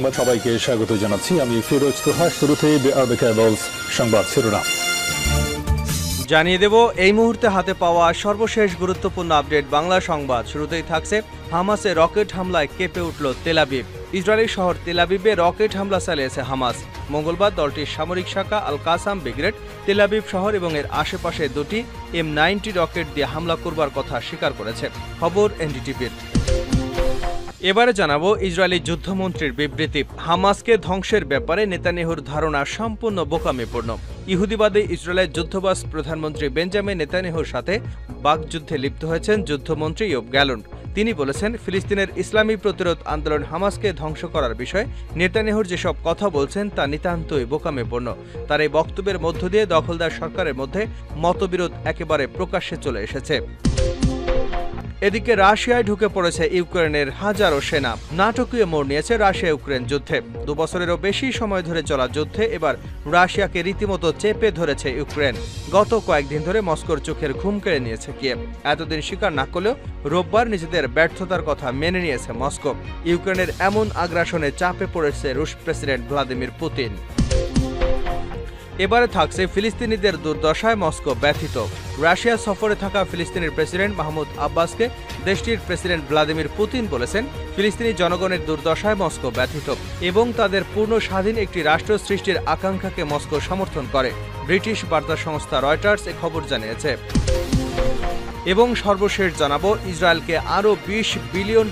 সংবাদ সবাইকে স্বাগত জানাচ্ছি। আমি ফিরোজ তোহা। শুরুতেই সংবাদ শিরোনাম জানিয়ে দেব এই মুহূর্তে হাতে পাওয়া সর্বশেষ গুরুত্বপূর্ণ আপডেট বাংলা সংবাদ। শুরুতেই থাকছে হামাসে রকেট হামলায় কেঁপে উঠল তেল আবিব। ইসরায়েলি শহর তেল আবিবে রকেট হামলা চালিয়েছে হামাস। মঙ্গলবার দলটির সামরিক শাখা আল কাসাম ব্রিগেড তেল আবিব শহর এবং এর আশেপাশে দুটি M90 রকেট দিয়ে হামলা করবার কথা স্বীকার করেছে। খবর এনডিটিভির। এবারে জানাবো ইসরায়েলি যুদ্ধমন্ত্রীর বিবৃতি। হামাসকে ধ্বংসের ব্যাপারে নেতানিয়াহুর ধারণা সম্পূর্ণ বোকামিপূর্ণ। ইহুদিবাদী ইসরায়েলের যুদ্ধবাজ প্রধানমন্ত্রী বেঞ্জামিন নেতানিয়াহুর সাথে বাকযুদ্ধে লিপ্ত হয়েছেন যুদ্ধমন্ত্রী ইয়োব গ্যালন্ট। তিনি বলেছেন, ফিলিস্তিনের ইসলামী প্রতিরোধ আন্দোলন হামাসকে ধ্বংস করার বিষয়ে নেতানিয়াহুর যেসব কথা বলছেন তা নিতান্তই বোকামিপূর্ণ। তার এই বক্তব্যের মধ্য দিয়ে দখলদার সরকারের মধ্যে মতবিরোধ একেবারে প্রকাশ্যে চলে এসেছে। এদিকে রাশিয়ায় ঢুকে পড়েছে ইউক্রেনের হাজারো সেনা। নাটকীয় মোড় নিয়েছে রাশিয়া ইউক্রেন যুদ্ধে। 2 বছরেরও বেশি সময় ধরে চলা যুদ্ধে এবার রাশিয়াকে রীতিমতো চেপে ধরেছে ইউক্রেন। গত কয়েকদিন ধরে মস্কোর চোখের ঘুম কেড়ে নিয়েছে কিয়েভ। এতদিন স্বীকার না করলেও রোববার নিজেদের ব্যর্থতার কথা মেনে নিয়েছে মস্কো। ইউক্রেনের এমন আগ্রাসনে চাপে পড়েছে রুশ প্রেসিডেন্ট ভ্লাদিমির পুতিন। এবারে থাকছে ফিলিস্তিনিদের দুর্দশায় মস্কো ব্যথিত। রাশিয়া সফরে থাকা ফিলিস্তিনের প্রেসিডেন্ট মাহমুদ আব্বাসকে দেশটির প্রেসিডেন্ট ভ্লাদিমির পুতিন বলেছেন, ফিলিস্তিনি জনগণের দুর্দশায় মস্কো ব্যথিত এবং তাদের পূর্ণ স্বাধীন একটি রাষ্ট্র সৃষ্টির আকাঙ্ক্ষাকে মস্কো সমর্থন করে। ব্রিটিশ বার্তা সংস্থা রয়টার্স এ খবর জানিয়েছে। এবং সর্বশেষ জানাবো, ইসরায়েলকে আরও $20 বিলিয়ন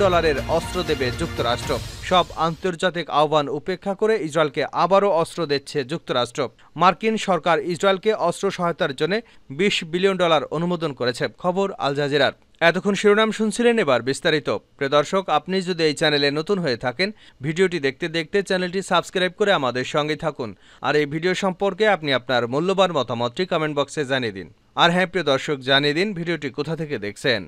অস্ত্র দেবে যুক্তরাষ্ট্র। সব আন্তর্জাতিক আহ্বান উপেক্ষা করে ইসরায়েলকে আবারও অস্ত্র দিচ্ছে যুক্তরাষ্ট্র। মার্কিন সরকার ইসরায়েলকে অস্ত্র সহায়তার জন্য $20 বিলিয়ন অনুমোদন করেছে। খবর আল জাজিরার। এতক্ষণ শিরোনাম শুনছিলেন, এবার বিস্তারিত। প্রিয় দর্শক, আপনি যদি এই চ্যানেলে নতুন হয়ে থাকেন, ভিডিওটি দেখতে দেখতে চ্যানেলটি সাবস্ক্রাইব করে আমাদের সঙ্গে থাকুন। আর এই ভিডিও সম্পর্কে আপনি আপনার মূল্যবান মতামতটি কমেন্ট বক্সে জানিয়ে দিন। আর হ্যাঁ প্রিয় দর্শক, জানিয়ে দিন ভিডিওটি কোথা থেকে দেখছেন।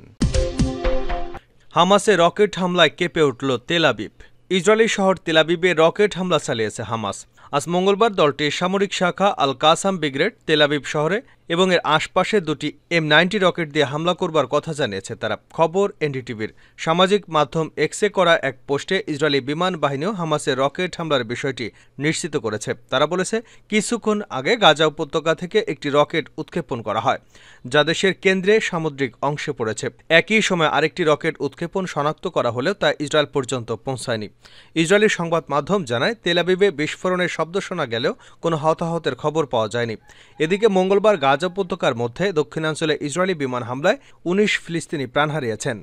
হামাসে রকেট হামলায় কেঁপে উঠল তেল আবিব। ইসরায়েলি শহর তেল আবিবে রকেট হামলা চালিয়েছে হামাস। আজ মঙ্গলবার দলটির সামরিক শাখা আল কাসাম ব্রিগেড তেল আবিব শহরে এবং এর আশপাশে দুটি M90 রকেট দিয়ে হামলা করবার কথা জানিয়েছে তারা। খবর এনডিটিভির। সামাজিক মাধ্যম এক্সে করা এক পোস্টে ইসরায়েলি বিমান বাহিনীও হামাসের রকেট হামলার বিষয়টি নিশ্চিত করেছে। তারা বলেছে, কিছুক্ষণ আগে গাজা উপত্যকা থেকে একটি রকেট উৎক্ষেপণ করা হয়, যা দেশের কেন্দ্রে সামুদ্রিক অংশে পড়েছে। একই সময় আরেকটি রকেট উৎক্ষেপণ শনাক্ত করা হলেও তা ইসরায়েল পর্যন্ত পৌঁছায়নি। ইসরায়েলি সংবাদ মাধ্যম জানায়, তেল আবিবে বিস্ফোরণের শব্দ শোনা গেলেও কোনো হতাহতের খবর পাওয়া যায়নি। এদিকে মঙ্গলবার গাজা উপত্যকার মধ্যে দক্ষিণাঞ্চলে ইসরায়েলি বিমান হামলায় 19 ফিলিস্তিনি প্রাণ হারিয়েছেন।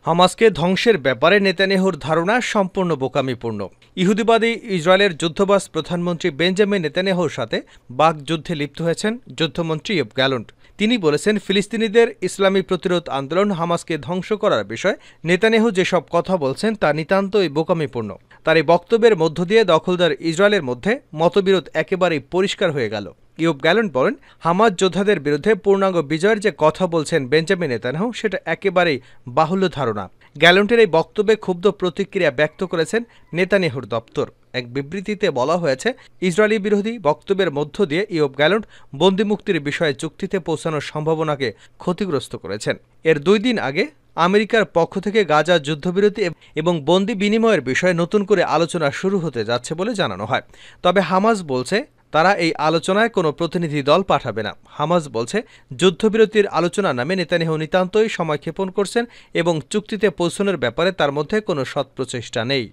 হামাসকে ধ্বংসের ব্যাপারে নেতানিয়াহুর ধারণা সম্পূর্ণ বোকামিপূর্ণ। ইহুদিবাদী ইসরায়েলের যুদ্ধবাজ প্রধানমন্ত্রী বেঞ্জামিন নেতানিয়াহুর সাথে বাকযুদ্ধে লিপ্ত হয়েছেন যুদ্ধমন্ত্রী ইয়োব গ্যালন্ট। তিনি বলেছেন, ফিলিস্তিনিদের ইসলামী প্রতিরোধ আন্দোলন হামাসকে ধ্বংস করার বিষয়ে নেতানিয়াহু যেসব কথা বলছেন তা নিতান্তই বোকামিপূর্ণ। তার এই বক্তব্যের মধ্য দিয়ে দখলদার ইসরায়েলের মধ্যে মতবিরোধ একেবারেই পরিষ্কার হয়ে গেল। ইয়োব গ্যালন্ট বলেন, হামাস যোদ্ধাদের বিরুদ্ধে পূর্ণাঙ্গ বিজয়ের যে কথা বলছেন বেঞ্জামিন নেতানিয়াহু, সেটা একেবারেই বাহুল্য ধারণা। গ্যালন্টের এই বক্তব্যে ক্ষুব্ধ প্রতিক্রিয়া ব্যক্ত করেছেন নেতানিয়াহুর দপ্তর। এক বিবৃতিতে বলা হয়েছে, ইসরায়েলি বিরোধী বক্তব্যের মধ্য দিয়ে ইয়োব গ্যালন্ট বন্দিমুক্তির বিষয়ে চুক্তিতে পৌঁছানোর সম্ভাবনাকে ক্ষতিগ্রস্ত করেছেন। এর 2 দিন আগে আমেরিকার পক্ষ থেকে গাজা যুদ্ধবিরতি এবং বন্দি বিনিময়ের বিষয়ে নতুন করে আলোচনা শুরু হতে যাচ্ছে বলে জানানো হয়। তবে হামাস বলছে, তারা এই আলোচনায় কোনো প্রতিনিধি দল পাঠাবে না। হামাস বলছে, যুদ্ধবিরতির আলোচনা নামে নেতানিয়াহু নিতান্তই সময় ক্ষেপণ করছেন এবং চুক্তিতে পৌঁছানোর ব্যাপারে তার মধ্যে কোনো সৎ প্রচেষ্টা নেই।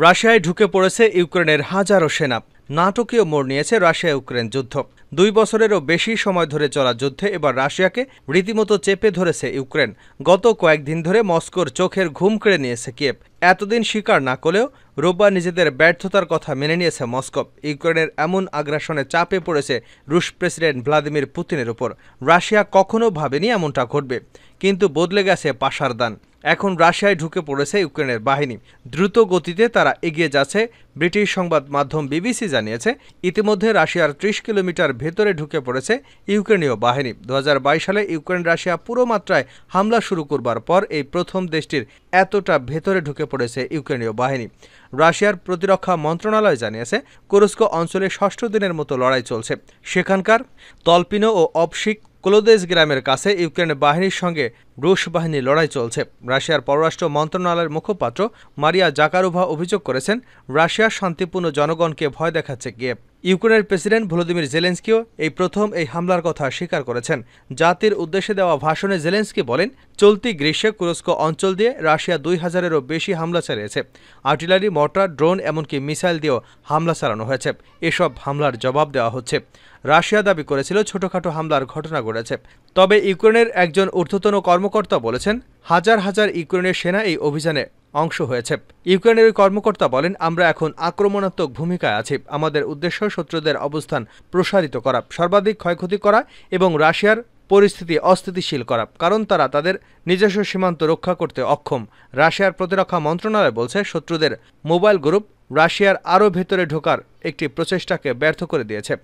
রাশিয়ায় ঢুকে পড়েছে ইউক্রেনের হাজারো সেনা। নাটকীয় মোড় নিয়েছে রাশিয়া ইউক্রেন যুদ্ধ। 2 বছরেরও বেশি সময় ধরে চলা যুদ্ধে এবার রাশিয়াকে রীতিমতো চেপে ধরেছে ইউক্রেন। গত কয়েকদিন ধরে মস্কোর চোখের ঘুম কেড়ে নিয়েছে কিয়েভ। এতদিন স্বীকার না করলেও রোববার নিজেদের ব্যর্থতার কথা মেনে নিয়েছে মস্কো। ইউক্রেনের এমন আগ্রাসনে চাপে পড়েছে রুশ প্রেসিডেন্ট ভ্লাদিমির পুতিনের উপর। রাশিয়া কখনো ভাবেনি এমনটা ঘটবে, কিন্তু বদলে গেছে পাশার দান। এখন রাশিয়ায় ঢুকে পড়েছে ইউক্রেনের বাহিনী। দ্রুত গতিতে তারা এগিয়ে যাচ্ছে। ব্রিটিশ সংবাদ মাধ্যম বিবিসি জানিয়েছে, ইতিমধ্যে রাশিয়ার 30 কিলোমিটার ভেতরে ঢুকে পড়েছে ইউক্রেনীয় বাহিনী। 2022 সালে ইউক্রেন রাশিয়া পুরো মাত্রায় হামলা শুরু করবার পর এই প্রথম দেশটির এতটা ভেতরে ঢুকে পড়েছে ইউক্রেনীয় বাহিনী। রাশিয়ার প্রতিরক্ষা মন্ত্রণালয় জানিয়েছে, কুরস্ক অঞ্চলে 6ষ্ঠ দিনের মতো লড়াই চলছে। সেখানকার তলপিনো ও অবশিক কোলোদেস গ্রামের কাছে ইউক্রেনের বাহিনীর সঙ্গে রুশ বাহিনীর লড়াই চলছে। রাশিয়ার পররাষ্ট্র মন্ত্রণালয়ের মুখপাত্র মারিয়া জাকারোভা অভিযোগ করেছেন, রাশিয়ার শান্তিপূর্ণ জনগণকে ভয় দেখাচ্ছে কিয়েভ। ইউক্রেনের প্রেসিডেন্ট ভলোদিমির জেলেনস্কিও এই প্রথম এই হামলার কথা স্বীকার করেছেন। জাতির উদ্দেশ্যে দেওয়া ভাষণে জেলেনস্কি বলেন, চলতি গ্রীষ্মে কুরস্ক অঞ্চল দিয়ে রাশিয়া 2000-এরও বেশি হামলা চালিয়েছে। আর্টিলারি, মর্টার, ড্রোন এমনকি মিসাইল দিয়েও হামলা চালানো হয়েছে। এসব হামলার জবাব দেওয়া হচ্ছে। রাশিয়া দাবি করেছিল ছোটখাটো হামলার ঘটনা ঘটেছে। তবে ইউক্রেনের একজন ঊর্ধ্বতন কর্মকর্তা বলেছেন, হাজার হাজার ইউক্রেনের সেনা এই অভিযানে অংশ হয়েছে। ইউক্রেনের ওই কর্মকর্তা বলেন, আমরা এখন আক্রমণাত্মক ভূমিকায় আছি। আমাদের উদ্দেশ্য শত্রুদের অবস্থান প্রসারিত করা, সর্বাধিক ক্ষয়ক্ষতি করা এবং রাশিয়ার পরিস্থিতি অস্থিতিশীল করা, কারণ তারা তাদের নিজস্ব সীমান্ত রক্ষা করতে অক্ষম। রাশিয়ার প্রতিরক্ষা মন্ত্রণালয় বলছে, শত্রুদের মোবাইল গ্রুপ রাশিয়ার আরও ভেতরে ঢোকার একটি প্রচেষ্টাকে ব্যর্থ করে দিয়েছে।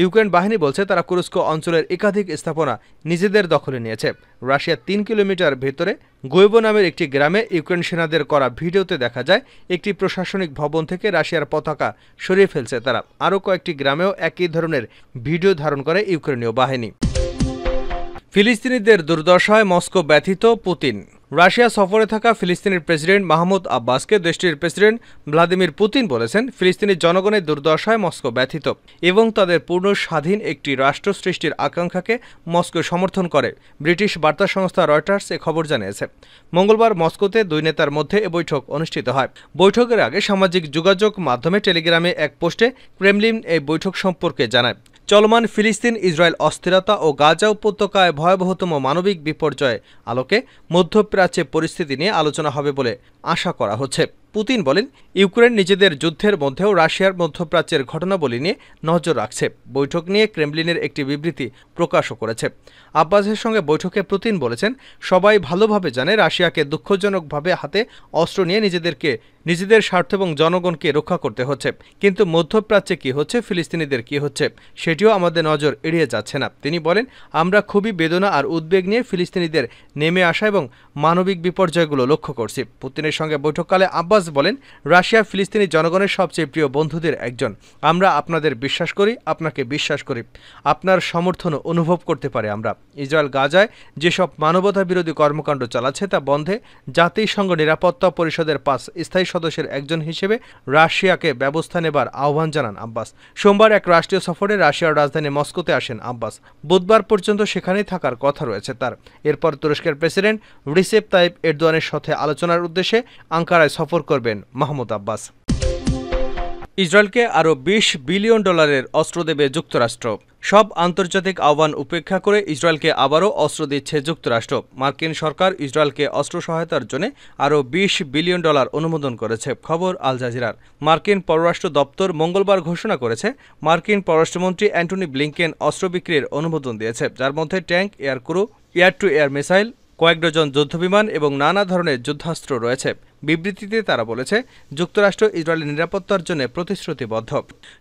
ইউক্রেন বাহিনী বলছে, তারা কুরস্ক অঞ্চলের একাধিক স্থাপনা নিজেদের দখলে নিয়েছে। রাশিয়ার 3 কিলোমিটার ভেতরে গোয়েবো নামের একটি গ্রামে ইউক্রেন সেনাদের করা ভিডিওতে দেখা যায়, একটি প্রশাসনিক ভবন থেকে রাশিয়ার পতাকা সরিয়ে ফেলছে তারা। আরও কয়েকটি গ্রামেও একই ধরনের ভিডিও ধারণ করে ইউক্রেনীয় বাহিনী। ফিলিস্তিনিদের দুর্দশায় মস্কো ব্যথিত পুতিন। রাশিয়া সফরে থাকা ফিলিস্তিনের প্রেসিডেন্ট মাহমুদ আব্বাসকে দেশটির প্রেসিডেন্ট ভ্লাদিমির পুতিন বলেছেন, ফিলিস্তিনি জনগণের দুর্দশায় মস্কো ব্যথিত এবং তাদের পূর্ণ স্বাধীন একটি রাষ্ট্র সৃষ্টির আকাঙ্ক্ষাকে মস্কো সমর্থন করে। ব্রিটিশ বার্তা সংস্থা রয়টার্স এ খবর জানিয়েছে। মঙ্গলবার মস্কোতে দুই নেতার মধ্যে এ বৈঠক অনুষ্ঠিত হয়। বৈঠকের আগে সামাজিক যোগাযোগ মাধ্যমে টেলিগ্রামে এক পোস্টে ক্রেমলিন এই বৈঠক সম্পর্কে জানায়। চলমান ফিলিস্তিন ইসরায়েল অস্থিরতা ও গাজা উপত্যকায় ভয়াবহতম মানবিক বিপর্যয় আলোকে মধ্যপ্রাচ্যে পরিস্থিতি নিয়ে আলোচনা হবে বলে আশা করা হচ্ছে। পুতিন বলেন, ইউক্রেন নিজেদের যুদ্ধের মধ্যেও রাশিয়ার মধ্যপ্রাচ্যের ঘটনাবলী নিয়ে নজর রাখছে। বৈঠক নিয়ে ক্রেমলিনের একটি বিবৃতি প্রকাশও করেছে। আব্বাসের সঙ্গে বৈঠকে পুতিন বলেছেন, সবাই ভালোভাবে জানে রাশিয়াকে দুঃখজনকভাবে হাতে অস্ত্র নিয়ে নিজেদের স্বার্থ এবং জনগণকে রক্ষা করতে হচ্ছে। কিন্তু মধ্যপ্রাচ্যে কি হচ্ছে, ফিলিস্তিনিদের কি হচ্ছে, সেটিও আমাদের নজর এড়িয়ে যাচ্ছে না। তিনি বলেন, আমরা খুবই বেদনা আর উদ্বেগ নিয়ে ফিলিস্তিনিদের নেমে আসা এবং মানবিক বিপর্যয়গুলো লক্ষ্য করছি। পুতিনের সঙ্গে বৈঠককালে আব্বাস বলেন, রাশিয়া ফিলিস্তিনি জনগণের সবচেয়ে প্রিয় বন্ধুদের একজন। আমরা আপনাদের বিশ্বাস করি, আপনাকে বিশ্বাস করি, আপনার সমর্থন অনুভব করতে পারে আমরা। ইসরায়েল গাজায় যেসব মানবতা বিরোধী কর্মকাণ্ড চালাচ্ছে তা বন্ধে জাতিসংঘ নিরাপত্তা পরিষদের 5 স্থায়ী সদস্যের একজন হিসেবে রাশিয়াকে ব্যবস্থা নেবার আহ্বান জানান আব্বাস। সোমবার এক রাষ্ট্রীয় সফরে রাশিয়ার রাজধানী মস্কোতে আসেন আব্বাস। বুধবার পর্যন্ত সেখানেই থাকার কথা রয়েছে তার। এরপর তুরস্কের প্রেসিডেন্ট রিসেপ তাইপ এরদোয়ানের সাথে আলোচনার উদ্দেশ্যে আঙ্কারায় সফর করবেন মাহমুদ আব্বাস। ইসরায়েলকে আরও $20 বিলিয়ন অস্ত্র দেবে যুক্তরাষ্ট্র। সব আন্তর্জাতিক আহ্বান উপেক্ষা করে ইসরায়েলকে আবারও অস্ত্র দিচ্ছে যুক্তরাষ্ট্র। মার্কিন সরকার ইসরায়েলকে অস্ত্র সহায়তার জন্য আরও $20 বিলিয়ন অনুমোদন করেছে। খবর আল জাজিরার। মার্কিন পররাষ্ট্র দপ্তর মঙ্গলবার ঘোষণা করেছে, মার্কিন পররাষ্ট্রমন্ত্রী অ্যান্টনি ব্লিংকেন অস্ত্র বিক্রির অনুমোদন দিয়েছে, যার মধ্যে tank, air crew, air two air missile, কয়েক ডজন যুদ্ধবিমান এবং নানা ধরনের যুদ্ধাস্ত্র রয়েছে। বিবৃতিতে তারা বলেছে, যুক্তরাষ্ট্র ইসরায়েলের নিরাপত্তার জন্য প্রতিশ্রুতিবদ্ধ।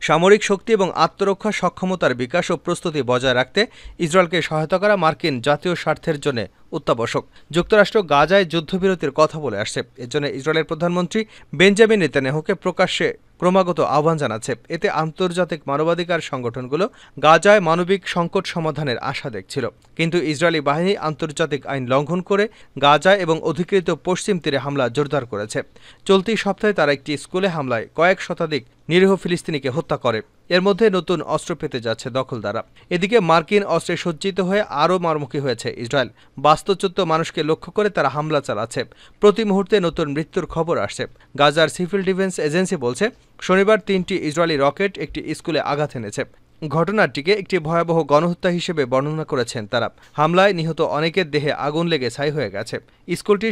সামরিক শক্তি এবং আত্মরক্ষা সক্ষমতার বিকাশ ও প্রস্তুতি বজায় রাখতে ইসরায়েলকে সহায়তা করা মার্কিন জাতীয় স্বার্থের জন্য অত্যাবশ্যক। যুক্তরাষ্ট্র গাজায় যুদ্ধবিরতির কথা বলে আসছে। এজন্য ইসরায়েলের প্রধানমন্ত্রী বেঞ্জামিন নেতানিয়াহুকে প্রকাশ্যে ক্রমাগত আহ্বান জানাচ্ছে। এতে আন্তর্জাতিক মানবাধিকার সংগঠনগুলো গাজায় মানবিক সংকট সমাধানের আশা দেখছিল, কিন্তু ইসরায়েলি বাহিনী আন্তর্জাতিক আইন লঙ্ঘন করে গাজায় এবং অধিকৃত পশ্চিম তীরে হামলা জোরদার করেছে। চলতি সপ্তাহে তারা একটি স্কুলে হামলায় কয়েক শতাধিক নিরীহ ফিলিস্তিনিকে হত্যা করে। এর মধ্যে নতুন অস্ত্র পেতে যাচ্ছে দখলদাররা। এদিকে মার্কিন অস্ত্রে সজ্জিত হয়ে আরও মারমুখী হয়েছে ইসরায়েল। বাস্তুচ্যুত মানুষকে লক্ষ্য করে তারা হামলা চালাচ্ছে। প্রতি মুহূর্তে নতুন মৃত্যুর খবর আসছে। গাজার সিভিল ডিফেন্স এজেন্সি বলছে, শনিবার 3টি ইসরায়েলি রকেট একটি স্কুলে আঘাত এনেছে। ঘটনাটিকে একটি ভয়াবহ গণহত্যা হিসেবে বর্ণনা করেছেন তারা। হামলায় নিহত অনেকের দেহে আগুন লেগে ছাই হয়ে গেছে। স্কুলটিতে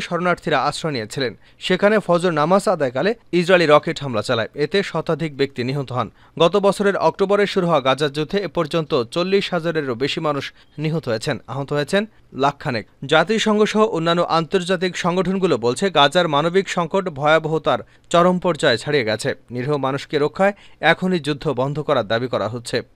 শরণার্থীরা আশ্রয় নিয়েছিলেন। সেখানে ফজর নামাজ আদায়কালে ইসরায়েলি রকেট হামলা চালায়। এতে শতাধিক ব্যক্তি নিহত হন। গত বছরের অক্টোবরে শুরু হওয়া গাজার যুদ্ধে এ পর্যন্ত 40,000-এরও বেশি মানুষ নিহত হয়েছেন, আহত হয়েছেন লাখখানেক। জাতিসংঘ সহ অন্যান্য আন্তর্জাতিক সংগঠনগুলো বলছে, গাজার মানবিক সংকট ভয়াবহতার চরম পর্যায়ে ছাড়িয়ে গেছে। নিরীহ মানুষকে রক্ষায় এখনই যুদ্ধ বন্ধ করার দাবি করা হচ্ছে।